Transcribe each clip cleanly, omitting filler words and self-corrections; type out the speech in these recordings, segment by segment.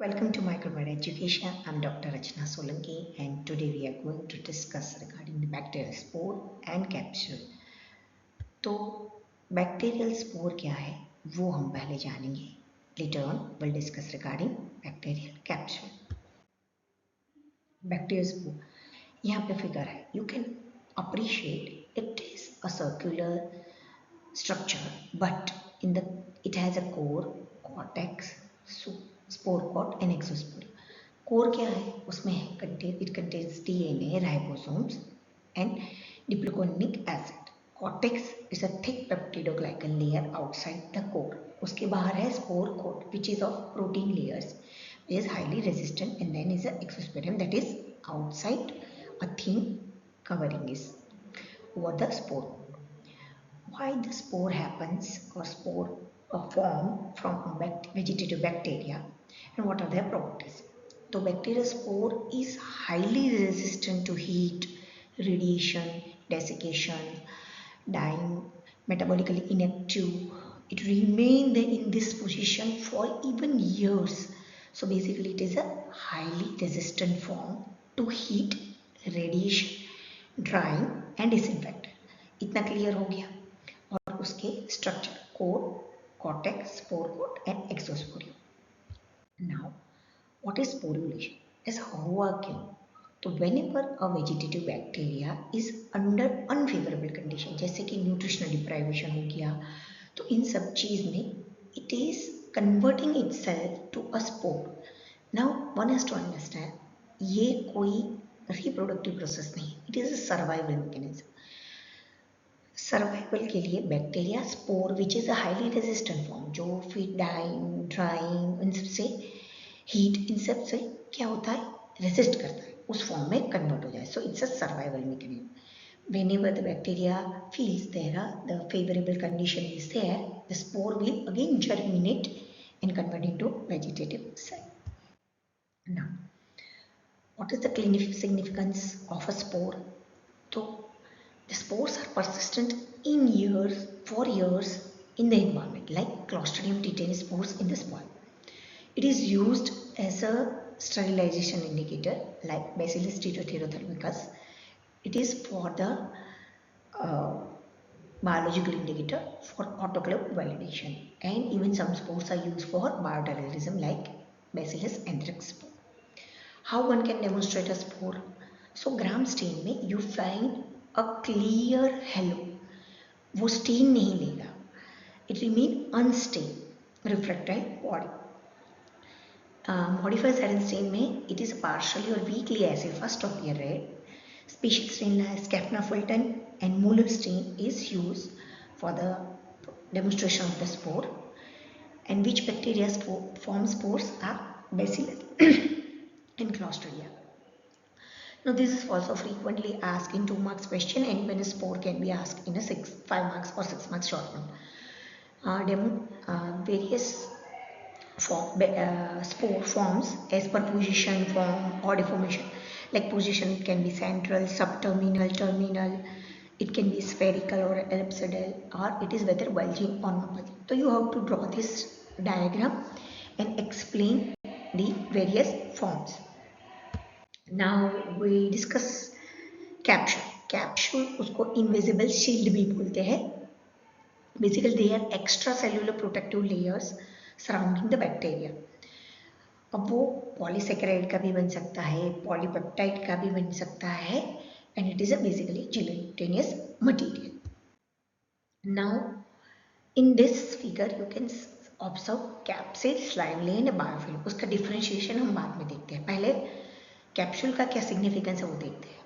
Welcome to Microbiology Education. I'm Dr. Rachna Solanki, and today we are going to discuss regarding the bacterial spore and capsule. तो bacterial spore क्या है वो हम पहले जानेंगे. Later on we'll discuss regarding bacterial capsule. Bacterial spore यहाँ पे figure है. You can appreciate it is a circular structure, but it has a core, cortex, spore cord and exospore. Core क्या है उसमें it contains DNA, ribosomes and diploconic acid. Cortex is a thick peptidoglycan layer outside the core. उसके बाहर है spore cord which is of protein layers, which is highly resistant, and then is a exosporium that is outside a thin covering is over the spore. Why the spore happens or spore form from vegetative bacteria and what are their properties? So bacterial spore is highly resistant to heat, radiation, desiccation, dying, metabolically inactive. It remains in this position for even years. So basically it is a highly resistant form to heat, radiation, drying and disinfectant. इतना clear हो गया. और उसके structure core, cortex, spore coat and exosporium. Now what is sporulation? ऐसा हुआ क्यों? तो whenever a vegetative bacteria is under unfavourable condition, जैसे कि न्यूट्रिशनल डिप्राइवेशन हो गया, तो इन सब चीज में it is converting itself to a spore. Now one has to understand, ये कोई रिप्रोडक्टिव प्रोसेस नहीं, it is a survival mechanism. Survival के लिए bacteria spore which is a highly resistant form, जो फिर डाइंग, ड्राइंग, इन सब से हीट, इन सब से क्या होता है, रेजिस्ट करता है, उस फॉर्म में कन्वर्ट हो जाए. So it's a survival mechanism. whenever the bacteria feels the favorable condition is there, the spore will again germinate and convert into vegetative cell. Now what is the clinical significance of a spore? So the spores are persistent for years in the environment, like Clostridium tetani spores in the soil. It is used as a sterilization indicator, like Bacillus stereothermicus. It is for the biological indicator for autoclave validation, and even some spores are used for bioterrorism, like Bacillus anthrax spore. How one can demonstrate a spore? So gram stain में you find a clear halo, वो stain नहीं लेगा, it remain unstained, refractile body. Modified sarin stain में it is partially or weakly acid, first appear red. Species stain like Schaffner Fulton and Muller stain is used for the demonstration of the spore. And which bacteria form spores are Bacillus and Clostridium. Now this is also frequently asked in 2 marks question, and even a spore can be asked in a 5 marks or 6 marks short one. Various spore forms as per position, form or deformation. Like position, it can be central, subterminal, terminal. It can be spherical or ellipsoidal, or it is whether bulging or not bulging. So you have to draw this diagram and explain the various forms. Now we discuss capsule. Capsule उसको invisible shield भी बोलते हैं. Basically they are extracellular protective layers surrounding the bacteria. अब वो polysaccharide का भी बन सकता है, पॉलीपेप्टाइड का भी बन सकता है, and it is a basically gelatinous material. Now in this figure you can observe capsule, slime layer and biofilm. उसका differentiation हम बाद में देखते हैं, पहले कैप्सूल का क्या सिग्निफिकेंस है वो देखते हैं.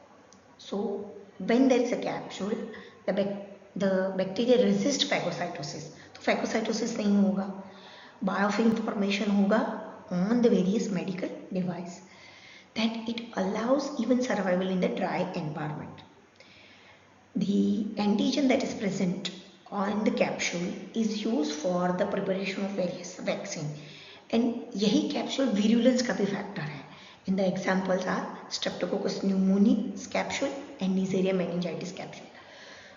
So when there is a capsule, the bacteria resist phagocytosis. तो फैगोसाइटोसिस नहीं होगा, बायोफिल्म फॉर्मेशन होगा on the various medical device, that it allows even survival in the dry environment. The antigen that is present on the capsule is used for the preparation of various vaccine, and यही capsule virulence का भी factor है. And the examples are Streptococcus pneumoniae capsule and Neisseria meningitis capsule.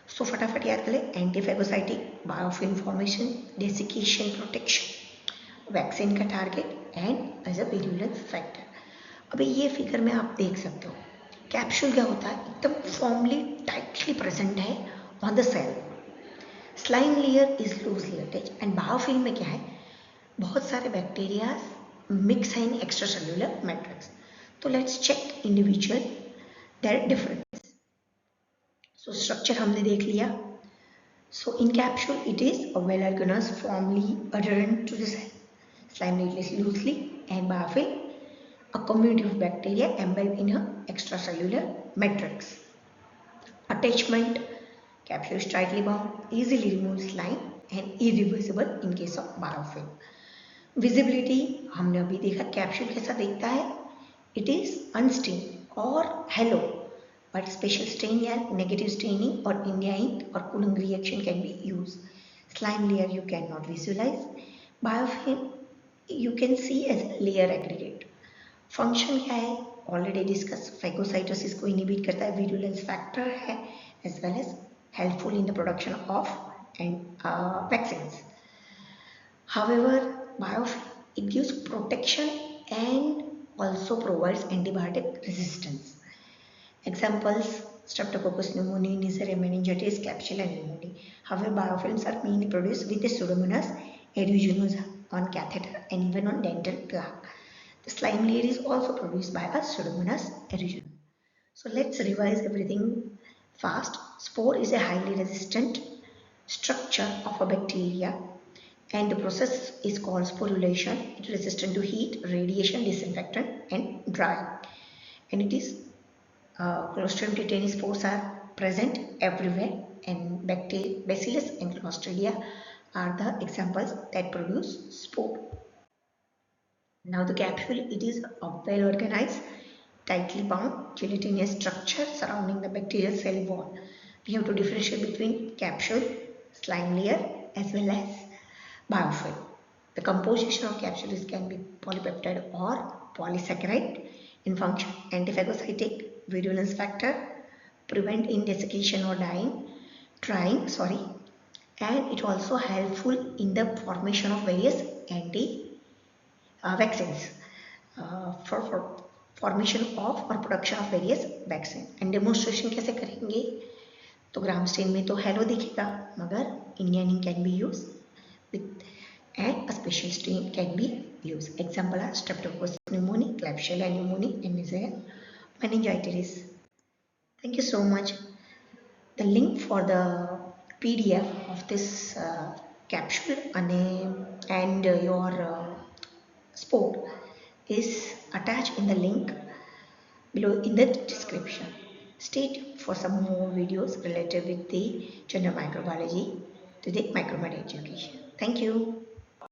So फटाफट याद कर ले, antiphagocytic, biofilm formation, desiccation protection. Vaccine का target and as a virulence factor. अभी ये फिगर में आप देख सकते हो कैप्सूल क्या होता है, एकदम फॉर्मली टाइटली प्रेजेंट है on the cell. Slime layer is loosely attach and biofilm में क्या है, बहुत सारे बैक्टीरिया मिक्स है इन एक्स्ट्रा सेल्यूलर मैट्रिक्स। तो let's check individual their difference. So structure हमने देख लिया। So in capsule, it is a well-organized, formally adherent to the cell. Slime layer is loosely and biofilm, a community of bacteria embedded in a extracellular matrix. Attachment: capsule is tightly bound, easily removes slime and irreversible in case of biofilm. Visibility हमने अभी देखा capsule कैसा दिखता है, it is unstained or halo, but special stain या negative staining or India ink or Quellung reaction can be used. Slime layer you cannot visualize. Biofilm you can see as layer aggregate. Function क्या है, already discuss, phagocytosis को inhibit करता है, virulence factor है, as well as helpful in the production of and vaccines. However, biofilm it gives protection and also provides antibiotic resistance. Examples: Streptococcus pneumoniae, Neisseria meningitis, Capsule and pneumoniae. However, biofilms are mainly produced with the Pseudomonas aeruginosa on catheter and even on dental plaque. The slime layer is also produced by a Pseudomonas aeruginosa. So let's revise everything fast. Spore is a highly resistant structure of a bacteria and the process is called sporulation. It is resistant to heat, radiation, disinfectant and drying. And it is Clostridium tetani spores are present everywhere and Bacillus and Clostridia are the examples that produce spore. Now the capsule, it is a well organized, tightly bound, gelatinous structure surrounding the bacterial cell wall. We have to differentiate between capsule, slime layer as well as biofilm. The composition of capsules can be polypeptide or polysaccharide in function, antiphagocytic, virulence factor, prevent in desiccation or drying, and it also helpful in the formation of various vaccines for formation of or production of various vaccine. And demonstration कैसे करेंगे, तो ग्राम stand में तो hello दिखेगा मगर Indian ink can be use and a special strain can be used. Example are Streptococcus pneumoniae, Klebsiella pneumoniae, and Neisseria meningitidis. Thank you so much. The link for the PDF of this capsule and your spore is attached in the link below in the description. Stay tuned for some more videos related with the general microbiology to the microbiology education. Thank you.